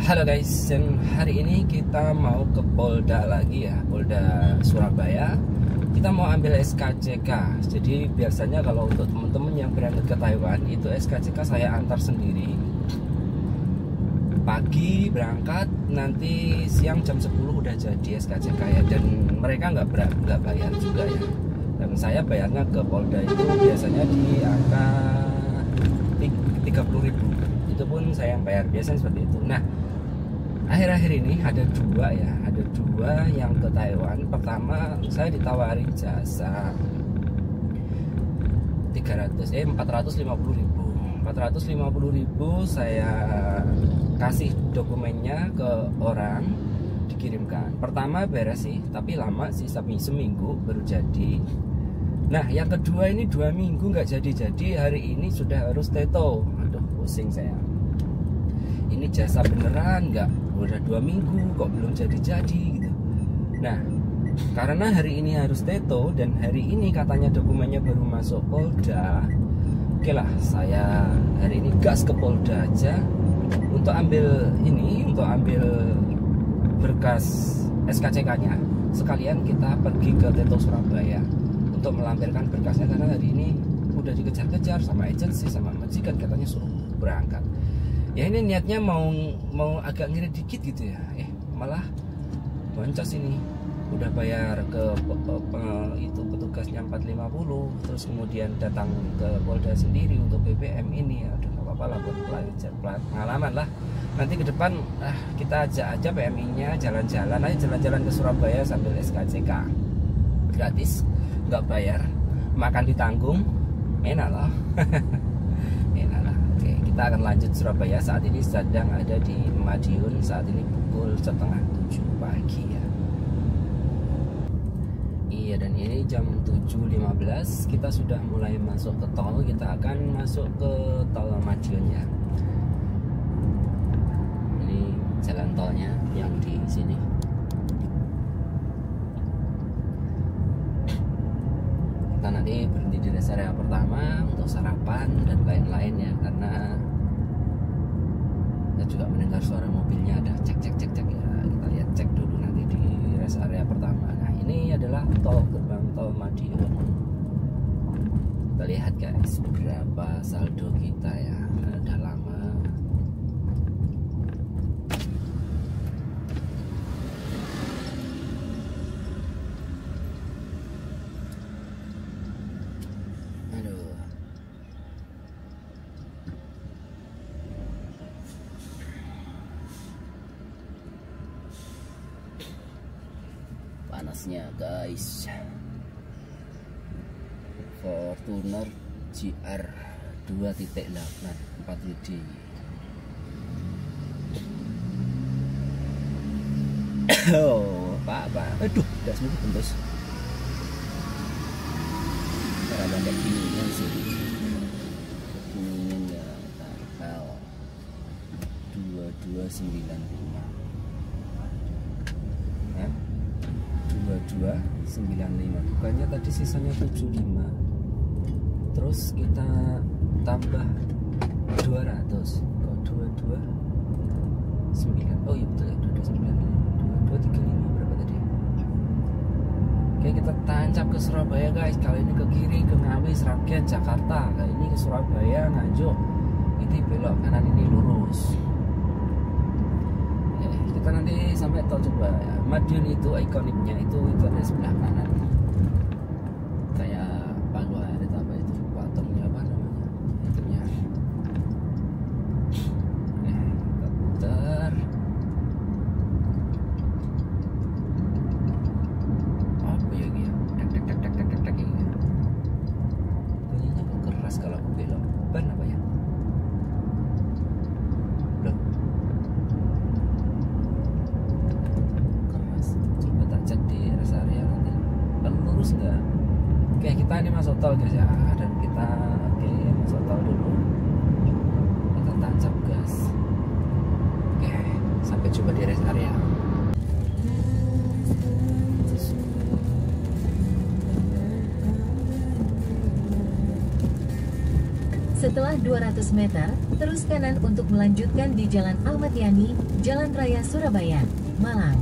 Halo guys, dan hari ini kita mau ke Polda lagi ya, Polda Surabaya. Kita mau ambil SKCK. Jadi biasanya kalau untuk teman-teman yang berangkat ke Taiwan itu SKCK saya antar sendiri. Pagi berangkat, nanti siang jam 10 udah jadi SKCK ya. Dan mereka nggak bayar juga ya. Dan saya bayarnya ke Polda itu biasanya di angka 30.000. Itu pun saya yang bayar, biasanya seperti itu. Nah, akhir-akhir ini ada dua yang ke Taiwan. Pertama saya ditawari jasa 450.000 saya kasih dokumennya ke orang, dikirimkan. Pertama beres sih, tapi lama sih, seminggu baru jadi. Nah yang kedua ini 2 minggu nggak jadi. Hari ini sudah harus teto. Aduh pusing saya. Ini jasa beneran nggak? Udah 2 minggu kok belum jadi gitu. Nah karena hari ini harus teto dan hari ini katanya dokumennya baru masuk Polda, oke lah saya hari ini gas ke Polda aja untuk ambil berkas SKCK-nya. Sekalian kita pergi ke Teto Surabaya untuk melampirkan berkasnya, karena hari ini udah dikejar-kejar sama agensi, sama majikan, katanya suruh berangkat. Ya ini niatnya mau agak ngirit dikit gitu ya, malah boncos ini. Udah bayar ke itu petugasnya 450, terus kemudian datang ke Polda sendiri untuk BBM ini. Aduh nggak apa-apa lah, buat pengalaman lah. Nanti ke depan kita ajak aja PMI-nya jalan-jalan ke Surabaya sambil SKCK. Gratis, nggak bayar, makan ditanggung, enak loh. Enak lah. Oke, kita akan lanjut Surabaya. Saat ini sedang ada di Madiun. Saat ini pukul 6:30 pagi ya. Iya, dan ini jam 7.15. Kita sudah mulai masuk ke tol. Kita akan masuk ke tol Madiun ya. Ini jalan tolnya yang di sini. Kita nanti berhenti di rest area pertama untuk sarapan dan lain-lain ya, karena kita juga mendengar suara mobilnya ada cek ya. Kita lihat cek dulu nanti di rest area pertama. Nah ini adalah gerbang tol Madiun. Kita lihat guys berapa saldo kita ya, udah lama. Panasnya guys. Fortuner GR 2.8 4WD. Oh, apa? Aduh, gas mulu tembus. Cara pakai ginian sih. Ginian ya, tanggal 2295. 2295, bukannya tadi sisanya 75, terus kita tambah 200 kok 229. Oh iya betul ya, 235 berapa tadi? Oke, kita tancap ke Surabaya guys. Kali ini ke kiri, ke Ngawi, Sragen, Jakarta. Kali ini ke Surabaya, Nganjuk. Ini belok kanan, ini lurus. Kita nanti sampai tol coba ya. Madiun itu ikoniknya itu ada sebelah kanan, kayak palu air itu apa itu, patungnya apa namanya itunya. Kita putar. Apa ya dia? Tek ini. Bunyinya kok keras kalau aku belok. Ban apa ya? Enggak. Oke, kita ini masuk tol guys ya, dan kita masuk tol dulu. Kita tancap gas. Oke, sampai jumpa di rest area. Setelah 200 meter, terus kanan untuk melanjutkan di Jalan Ahmad Yani, Jalan Raya Surabaya, Malang.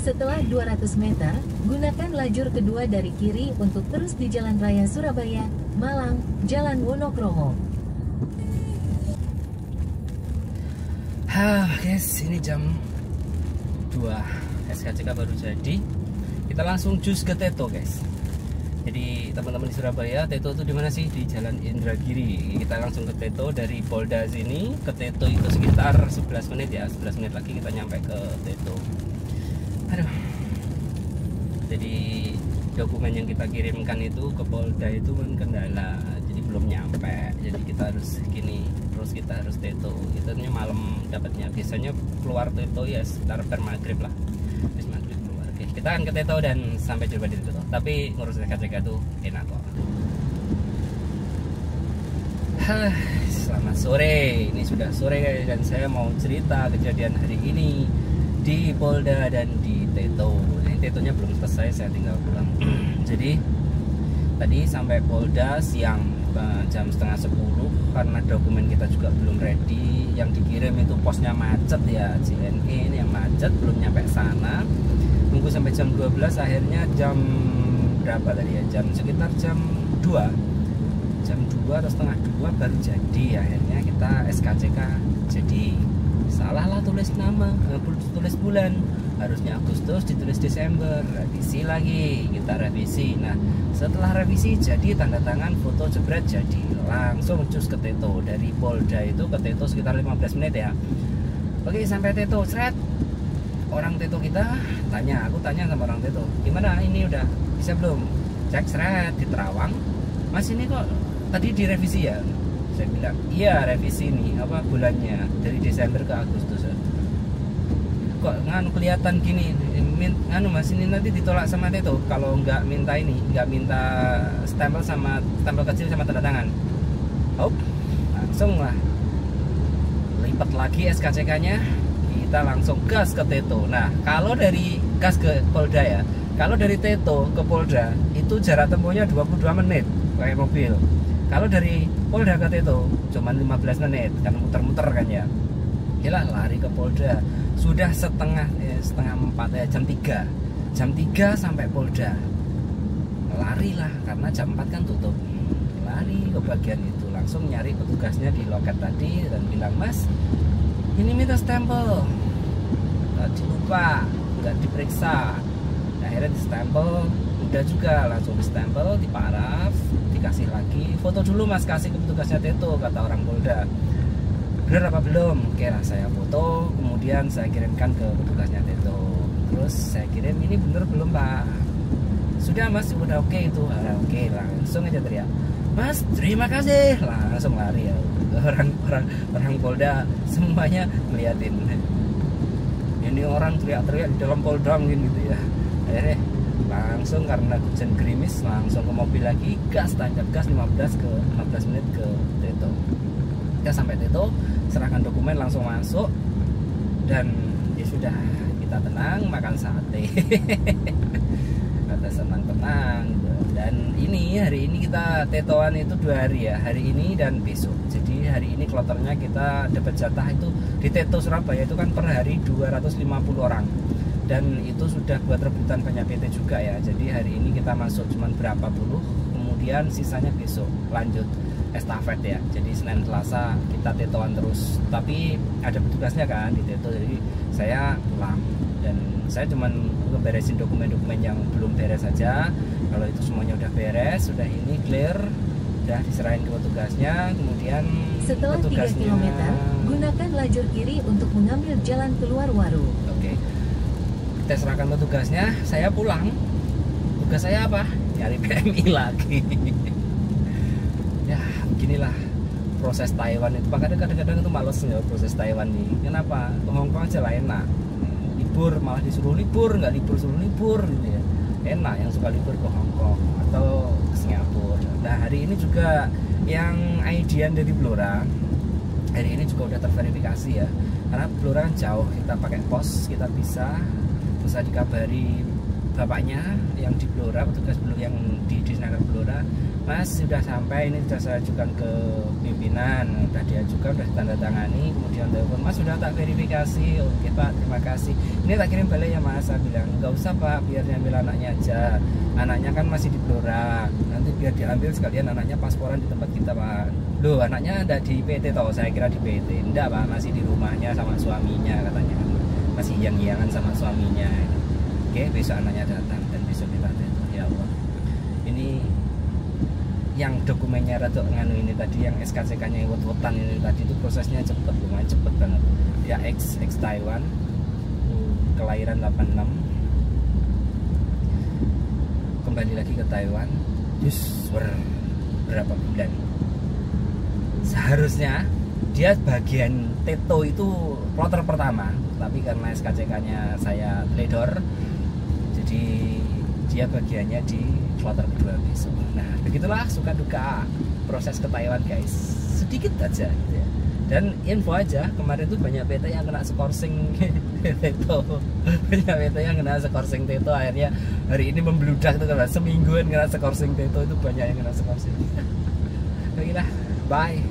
Setelah 200 meter, gunakan lajur kedua dari kiri untuk terus di Jalan Raya Surabaya, Malang, Jalan Wonokromo. Guys, ini jam 2, SKCK baru jadi. Kita langsung jus ke Teto, guys. Jadi teman-teman di Surabaya, Teto itu di mana sih? Di Jalan Indragiri. Kita langsung ke Teto dari Polda sini ke Teto itu sekitar 11 menit ya. 11 menit lagi kita nyampe ke Teto. Aduh. Jadi dokumen yang kita kirimkan itu ke Polda itu kan kendala, jadi belum nyampe. Jadi kita harus gini, terus kita harus Teto. Itu malam dapatnya. Biasanya keluar Teto ya sekitar maghrib lah. Habis maghrib keluar. Oke, kita akan ke Teto dan sampai jumpa di Teto. Tapi ngurus SKCK itu enak kok. Selamat sore. Ini sudah sore guys, dan saya mau cerita kejadian hari ini di Polda dan di Teto. Ini Tetonya belum selesai, saya tinggal pulang. Jadi tadi sampai Polda siang jam setengah 10 karena dokumen kita juga belum ready. Yang dikirim itu posnya macet ya, JNE ini yang macet, belum nyampe sana. Nunggu sampai jam 12, akhirnya jam berapa tadi ya? Sekitar jam 2. Jam 2 atau setengah 2 baru jadi. Akhirnya kita SKCK jadi. Salah lah tulis nama, tulis bulan, harusnya Agustus ditulis Desember. Revisi lagi, kita revisi. Nah setelah revisi jadi tanda tangan, foto jebret jadi. Langsung cus ke Teto. Dari Polda itu ke Teto sekitar 15 menit ya. Oke, sampai Teto seret. Orang Teto kita aku tanya sama orang Teto, gimana ini udah bisa belum? Cek seret di Terawang, Mas ini kok tadi direvisi ya? Saya bilang, iya revisi nih, apa bulannya dari Desember ke Agustus. Kok nganu kelihatan gini, nganu Mas ini nanti ditolak sama Teto kalau nggak minta ini, nggak minta stempel sama stempel kecil sama tanda tangan. Langsung lah lipat lagi SKCK-nya, kita langsung gas ke Teto. Nah kalau dari gas ke Polda ya, kalau dari Teto ke Polda itu jarak tempuhnya 22 menit pakai mobil. Kalau dari Polda ke Teto cuma 15 menit karena muter-muter kan ya. Gila, lari ke Polda sudah setengah 4 ya, jam 3 sampai Polda. Lari lah karena jam 4 kan tutup. Lari ke bagian itu, langsung nyari petugasnya di loket tadi dan bilang, Mas ini minta stempel, tadi lupa nggak diperiksa. Nah, akhirnya di stempel, udah juga langsung di stempel, di paraf, dikasih lagi. Foto dulu Mas, kasih ke petugasnya Teto, kata orang Polda. Bener apa belum? Oke lah, saya foto, kemudian saya kirimkan ke petugasnya Teto. Terus saya kirim, ini bener belum Pak? Sudah Mas, udah oke itu. Oke, langsung aja teriak, Mas terima kasih, langsung lari ya. Orang Polda semuanya ngeliatin. Ini orang teriak-teriak di dalam Polda mungkin gitu ya. Akhirnya langsung karena hujan gerimis langsung ke mobil lagi, gas, tancap gas 15 menit ke Teto. Kita sampai Teto, serahkan dokumen, langsung masuk dan ya sudah, kita tenang makan sate. Kita senang-tenang gitu. Dan ini hari ini kita Tetoan itu 2 hari ya, hari ini dan besok. Jadi hari ini kloternya kita dapat jatah itu di Teto Surabaya itu kan per hari 250 orang. Dan itu sudah buat rebutan banyak PT juga ya. Jadi hari ini kita masuk cuman berapa puluh, kemudian sisanya besok lanjut estafet ya. Jadi Senin Selasa kita Tetoan terus. Tapi ada petugasnya kan di Teto, jadi saya pulang dan saya cuman ngeberesin dokumen-dokumen yang belum beres saja. Kalau itu semuanya udah beres, sudah ini clear, udah diserahin ke petugasnya. Kemudian setelah 3 km, gunakan lajur kiri untuk mengambil jalan keluar Waru. Oke. Kita serahkan petugasnya, saya pulang. Tugas saya apa? Nyari PMI lagi. Ya, beginilah proses Taiwan itu. Kadang-kadang itu males ya proses Taiwan nih. Kenapa? Ke Hongkong aja lah enak. Libur malah disuruh libur, nggak libur suruh libur gitu ya. Enak yang suka libur ke Hongkong atau ke Singapura. Nah hari ini juga yang IDan dari Blora hari ini juga udah terverifikasi ya, karena Blora jauh, kita pakai pos, kita bisa dikabari bapaknya yang di Blora, petugas yang di Disnaker Blora, Mas sudah sampai, ini sudah saya ajukan ke pimpinan, sudah diajukan, sudah tanda tangani, kemudian telepon, Mas sudah tak verifikasi. Oke Pak, terima kasih, ini tak kirim balik ya Mas. Saya bilang nggak usah Pak, biar diambil anaknya aja, anaknya kan masih di Blora, nanti biar diambil sekalian anaknya pasporan di tempat kita Pak. Loh, anaknya ada di PT toh, saya kira di PT. Enggak Pak, masih di rumahnya sama suaminya katanya, masih yang-yangan sama suaminya. Oke, besok anaknya datang dan besok kita teto. Ya Allah, ini yang dokumennya rada nganu ini tadi, yang SKCK-nya wet-wetan ini tadi, itu prosesnya cepet, lumayan cepet banget. Dia ex Taiwan, kelahiran 86, kembali lagi ke Taiwan, just berapa bulan. Seharusnya dia bagian teto itu kloter pertama, tapi karena SKCK-nya saya teledor, jadi dia bagiannya di kloter kedua besok. Nah, begitulah suka duka proses ke Taiwan guys, sedikit aja gitu ya. Dan info aja, kemarin tuh banyak PT yang kena skorsing teto, banyak PT yang kena skorsing teto, akhirnya hari ini membludak tuh, karena semingguan kena skorsing teto, itu banyak yang kena skorsing. Oke lah, bye.